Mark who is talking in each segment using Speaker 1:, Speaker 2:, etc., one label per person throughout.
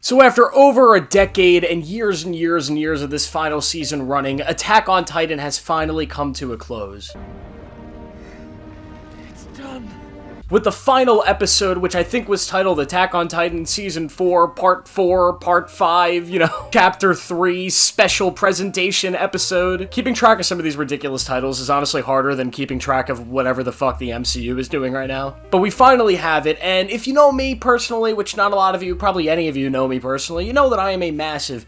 Speaker 1: So after over a decade and years and years and years of this final season running, Attack on Titan has finally come to a close.
Speaker 2: It's done.
Speaker 1: With the final episode, which I think was titled Attack on Titan Season 4, Part 5, Chapter 3, Special Presentation Episode. Keeping track of some of these ridiculous titles is honestly harder than keeping track of whatever the fuck the MCU is doing right now. But we finally have it, and if you know me personally, which not a lot of you, probably any of you know me personally, you know that I am a massive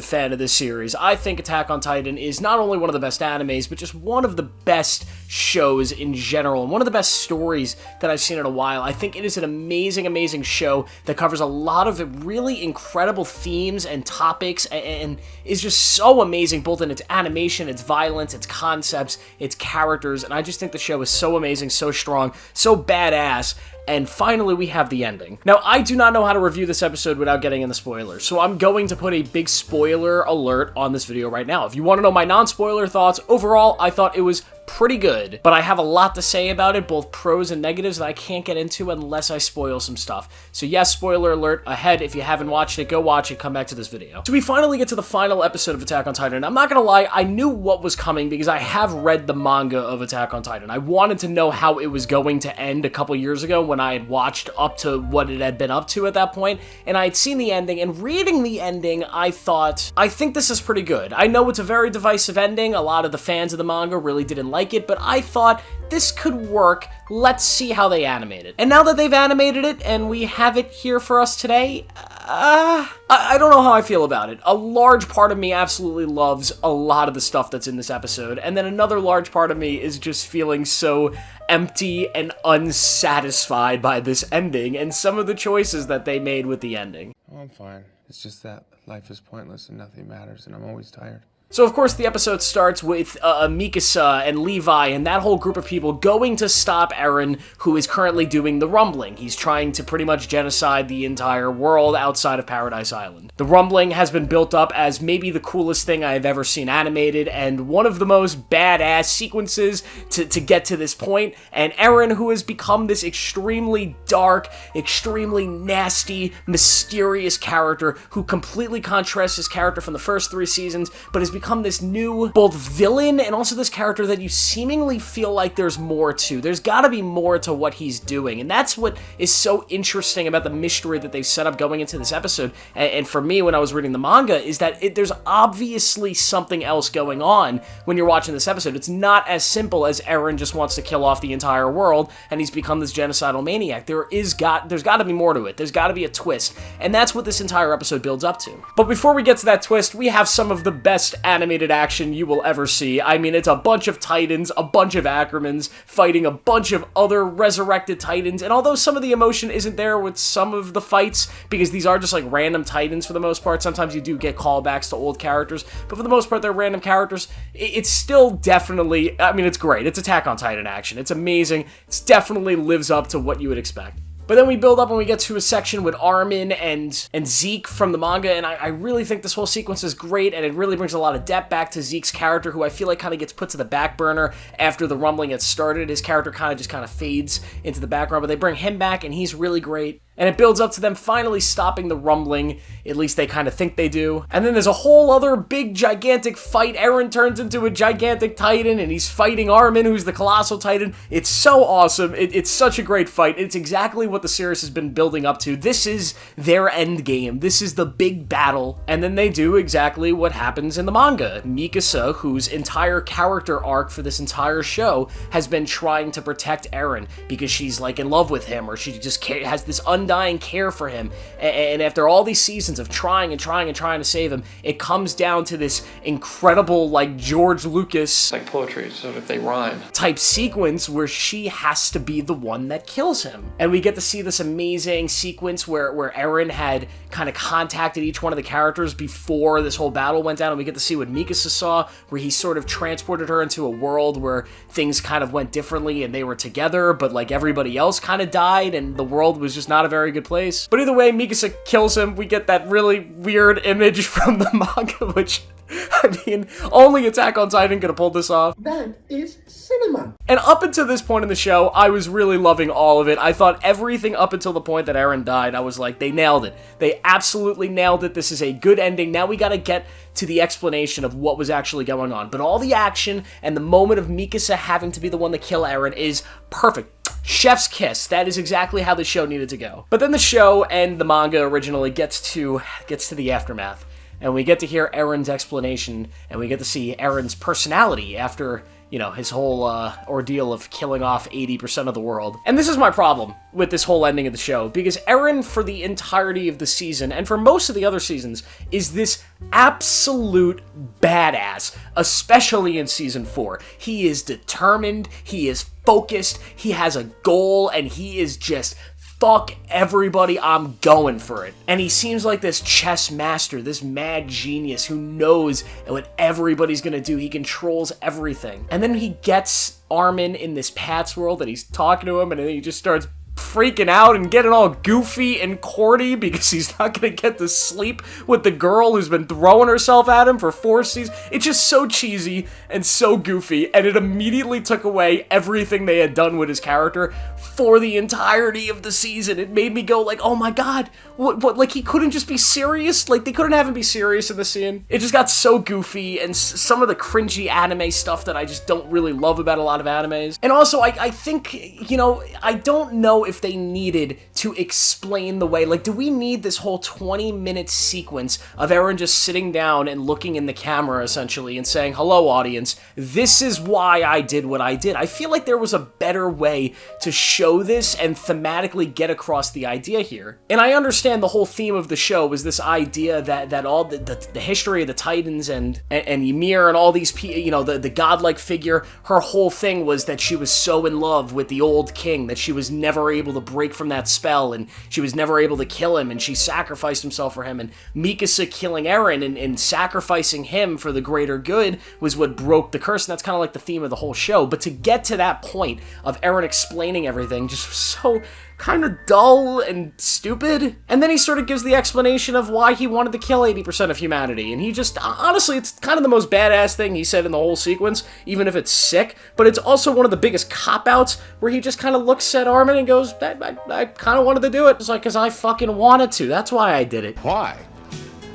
Speaker 1: fan of this series. I think Attack on Titan is not only one of the best animes, but just one of the best shows in general, and one of the best stories that I've seen in a while. I think it is an amazing show that covers a lot of really incredible themes and topics, and is just so amazing, both in its animation, its violence, its concepts, its characters, and I just think the show is so amazing, so strong, so badass. And finally, we have the ending. Now, I do not know how to review this episode without getting into spoilers, so I'm going to put a big spoiler alert on this video right now. If you want to know my non-spoiler thoughts, overall, I thought it was pretty good, but I have a lot to say about it, both pros and negatives, that I can't get into unless I spoil some stuff. So yes, spoiler alert ahead. If you haven't watched it, go watch it, come back to this video. So we finally get to the final episode of Attack on Titan. I'm not gonna lie, I knew what was coming because I have read the manga of Attack on Titan. I wanted to know how it was going to end a couple years ago when I had watched up to what it had been up to at that point, and I had seen the ending, and reading the ending, I thought, I think this is pretty good. I know it's a very divisive ending. A lot of the fans of the manga really didn't like it, but I thought this could work. Let's see how they animate it. And now that they've animated it and we have it here for us today, I don't know how I feel about it. A large part of me absolutely loves a lot of the stuff that's in this episode, and then another large part of me is just feeling so empty and unsatisfied by this ending and some of the choices that they made with the ending.
Speaker 2: Oh, I'm fine. It's just that life is pointless and nothing matters, and I'm always tired.
Speaker 1: So, of course, the episode starts with Mikasa and Levi and that whole group of people going to stop Eren, who is currently doing the rumbling. He's trying to pretty much genocide the entire world outside of Paradise Island. The rumbling has been built up as maybe the coolest thing I have ever seen animated, and one of the most badass sequences to get to this point. And Eren, who has become this extremely dark, extremely nasty, mysterious character, who completely contrasts his character from the first 3 seasons, but has become this new, both villain and also this character that you seemingly feel like there's more to. There's gotta be more to what he's doing, and that's what is so interesting about the mystery that they've set up going into this episode. And for me, when I was reading the manga, is that there's obviously something else going on when you're watching this episode. It's not as simple as Eren just wants to kill off the entire world and he's become this genocidal maniac. There's gotta be more to it. There's gotta be a twist, and that's what this entire episode builds up to. But before we get to that twist, we have some of the best animated action you will ever see. I mean, it's a bunch of Titans, a bunch of Ackermans, fighting a bunch of other resurrected Titans, and although some of the emotion isn't there with some of the fights, because these are just like random Titans for the most part, sometimes you do get callbacks to old characters, but for the most part they're random characters, it's still definitely, I mean, it's great. It's Attack on Titan action. It's amazing. It definitely lives up to what you would expect. But then we build up and we get to a section with Armin and Zeke from the manga, and I really think this whole sequence is great, and it really brings a lot of depth back to Zeke's character, who I feel like kind of gets put to the back burner after the rumbling gets started. His character kind of fades into the background, but they bring him back, and he's really great. And it builds up to them finally stopping the rumbling, at least they kind of think they do. And then there's a whole other big, gigantic fight. Eren turns into a gigantic Titan, and he's fighting Armin, who's the Colossal Titan. It's so awesome. It's such a great fight. It's exactly what the series has been building up to. This is their end game. This is the big battle. And then they do exactly what happens in the manga. Mikasa, whose entire character arc for this entire show has been trying to protect Eren because she's like in love with him, or she just has this undying care for him, and after all these seasons of trying to save him, it comes down to this incredible, like, George Lucas,
Speaker 3: like poetry, so if they rhyme,
Speaker 1: type sequence where she has to be the one that kills him. And we get to see this amazing sequence where Eren had kind of contacted each one of the characters before this whole battle went down, and we get to see what Mikasa saw, where he sort of transported her into a world where things kind of went differently and they were together, but like everybody else kind of died and the world was just not a very good place. But either way, Mikasa kills him. We get that really weird image from the manga, which I mean, only Attack on Titan could have pulled this off.
Speaker 4: That is cinema.
Speaker 1: And up until this point in the show, I was really loving all of it. I thought everything up until the point that Eren died, I was like, they nailed it. They absolutely nailed it. This is a good ending. Now we gotta get to the explanation of what was actually going on. But all the action and the moment of Mikasa having to be the one to kill Eren is perfect. Chef's kiss. That is exactly how the show needed to go. But then the show and the manga originally gets to the aftermath. And we get to hear Eren's explanation, and we get to see Eren's personality after, you know, his whole ordeal of killing off 80% of the world. And this is my problem with this whole ending of the show, because Eren, for the entirety of the season, and for most of the other seasons, is this absolute badass, especially in Season 4. He is determined, he is focused, he has a goal, and he is just, fuck everybody, I'm going for it. And he seems like this chess master, this mad genius who knows what everybody's gonna do. He controls everything. And then he gets Armin in this Pat's world and he's talking to him, and then he just starts freaking out and getting all goofy and corny because he's not gonna get to sleep with the girl who's been throwing herself at him for 4 seasons. It's just so cheesy and so goofy, and it immediately took away everything they had done with his character for the entirety of the season. It made me go like, oh my god, what, like he couldn't just be serious? Like they couldn't have him be serious in the scene? It just got so goofy, and some of the cringy anime stuff that I just don't really love about a lot of animes. And also, I think, you know, I don't know if they needed to explain the way, like, do we need this whole 20-minute sequence of Eren just sitting down and looking in the camera, essentially, and saying, hello, audience, this is why I did what I did? I feel like there was a better way to show this and thematically get across the idea here. And I understand the whole theme of the show was this idea that all the history of the Titans and Ymir and all these people, you know, the godlike figure, her whole thing was that she was so in love with the old king that she was never able to break from that spell, and she was never able to kill him, and she sacrificed himself for him, and Mikasa killing Eren and sacrificing him for the greater good was what broke the curse, and that's kind of like the theme of the whole show. But to get to that point of Eren explaining everything, just so kind of dull and stupid. And then he sort of gives the explanation of why he wanted to kill 80% of humanity, and he just, honestly, it's kind of the most badass thing he said in the whole sequence, even if it's sick, but it's also one of the biggest cop-outs where he just kind of looks at Armin and goes, I kind of wanted to do it. It's like, because I fucking wanted to. That's why I did it.
Speaker 5: Why?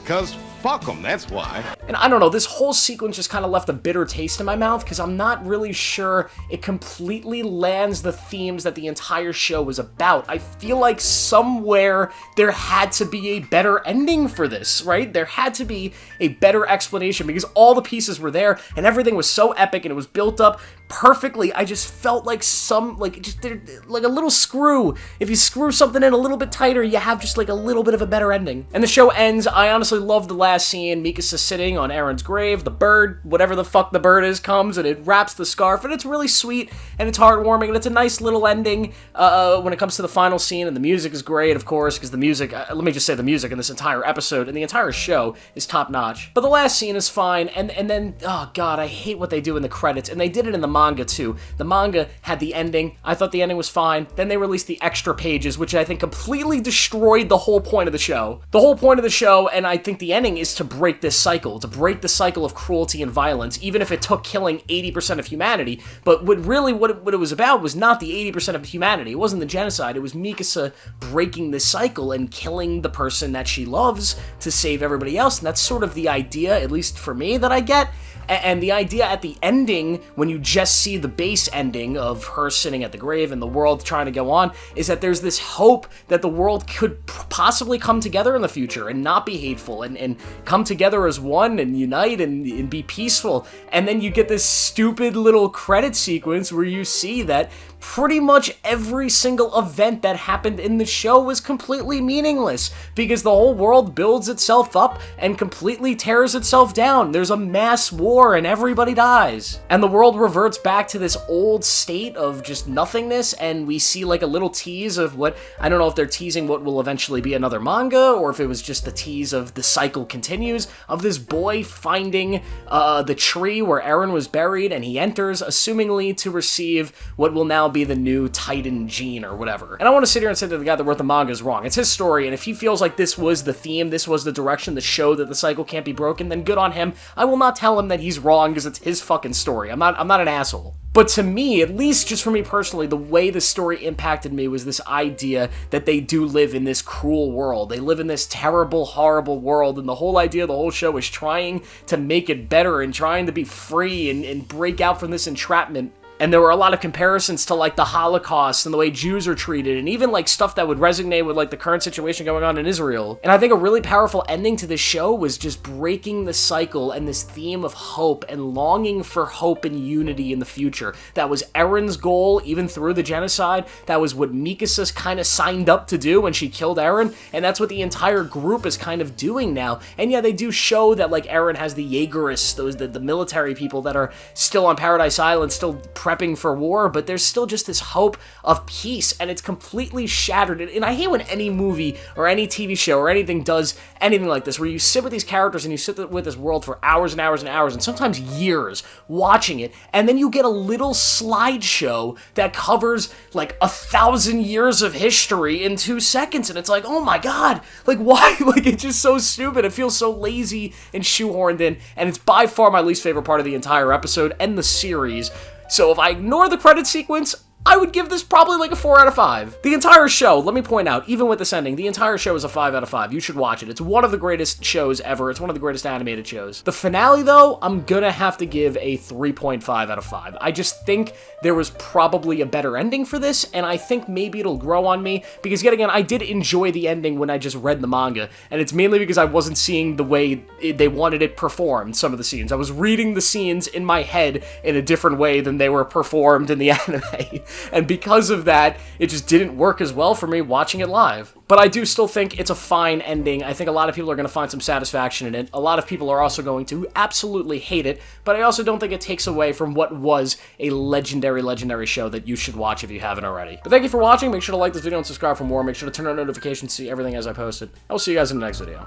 Speaker 5: Because fuck them, that's why.
Speaker 1: And I don't know, this whole sequence just kind of left a bitter taste in my mouth because I'm not really sure it completely lands the themes that the entire show was about. I feel like somewhere there had to be a better ending for this, right? There had to be a better explanation because all the pieces were there and everything was so epic and it was built up perfectly. I just felt like like a little screw. If you screw something in a little bit tighter, you have just like a little bit of a better ending. And the show ends. I honestly love the last scene. Mikasa sitting on Eren's grave. The bird, whatever the fuck the bird is, comes and it wraps the scarf, and it's really sweet and it's heartwarming and it's a nice little ending when it comes to the final scene. And the music is great, of course, because the music, let me just say, the music in this entire episode and the entire show is top notch. But the last scene is fine, and then, oh god, I hate what they do in the credits, and they did it in the manga too. The manga had the ending. I thought the ending was fine. Then they released the extra pages, which I think completely destroyed the whole point of the show. The whole point of the show, and I think the ending, is to break this cycle, to break the cycle of cruelty and violence, even if it took killing 80% of humanity. But what it was about was not the 80% of humanity. It wasn't the genocide. It was Mikasa breaking this cycle and killing the person that she loves to save everybody else. And that's sort of the idea, at least for me, that I get. And the idea at the ending, when you just see the base ending of her sitting at the grave and the world trying to go on, is that there's this hope that the world could possibly come together in the future and not be hateful and come together as one and unite and be peaceful. And then you get this stupid little credit sequence where you see that pretty much every single event that happened in the show was completely meaningless because the whole world builds itself up and completely tears itself down. There's a mass war war and everybody dies. And the world reverts back to this old state of just nothingness, and we see like a little tease of what, I don't know if they're teasing what will eventually be another manga, or if it was just the tease of the cycle continues, of this boy finding the tree where Eren was buried, and he enters, assumingly to receive what will now be the new Titan gene or whatever. And I want to sit here and say that the guy that wrote the manga is wrong. It's his story, and if he feels like this was the theme, this was the direction, the show that the cycle can't be broken, then good on him. I will not tell him that he's wrong because it's his fucking story. I'm not an asshole. But to me, at least just for me personally, the way the story impacted me was this idea that they do live in this cruel world. They live in this terrible, horrible world, and the whole idea of the whole show is trying to make it better and trying to be free and break out from this entrapment. And there were a lot of comparisons to, like, the Holocaust and the way Jews are treated, and even, like, stuff that would resonate with, like, the current situation going on in Israel. And I think a really powerful ending to this show was just breaking the cycle and this theme of hope and longing for hope and unity in the future. That was Eren's goal, even through the genocide. That was what Mikasa kind of signed up to do when she killed Eren, and that's what the entire group is kind of doing now. And yeah, they do show that, like, Eren has the Jaegerists, the military people that are still on Paradise Island, still prepping for war, but there's still just this hope of peace, and it's completely shattered. And I hate when any movie or any TV show or anything does anything like this, where you sit with these characters and you sit with this world for hours and hours and hours, and sometimes years, watching it, and then you get a little slideshow that covers like 1,000 years of history in 2 seconds, and it's like, oh my god, like why? Like, it's just so stupid. It feels so lazy and shoehorned in, and it's by far my least favorite part of the entire episode and the series. So if I ignore the credit sequence, I would give this probably like a 4 out of 5. The entire show, let me point out, even with this ending, the entire show is a 5 out of 5. You should watch it. It's one of the greatest shows ever. It's one of the greatest animated shows. The finale, though, I'm gonna have to give a 3.5 out of 5. I just think there was probably a better ending for this, and I think maybe it'll grow on me, because yet again, I did enjoy the ending when I just read the manga, and it's mainly because I wasn't seeing the way they wanted it performed, some of the scenes. I was reading the scenes in my head in a different way than they were performed in the anime. And because of that, it just didn't work as well for me watching it live. But I do still think it's a fine ending. I think a lot of people are going to find some satisfaction in it. A lot of people are also going to absolutely hate it, but I also don't think it takes away from what was a legendary show that you should watch if you haven't already. But thank you for watching. Make sure to like this video and subscribe for more. Make sure to turn on notifications to see everything as I posted. I will see you guys in the next video.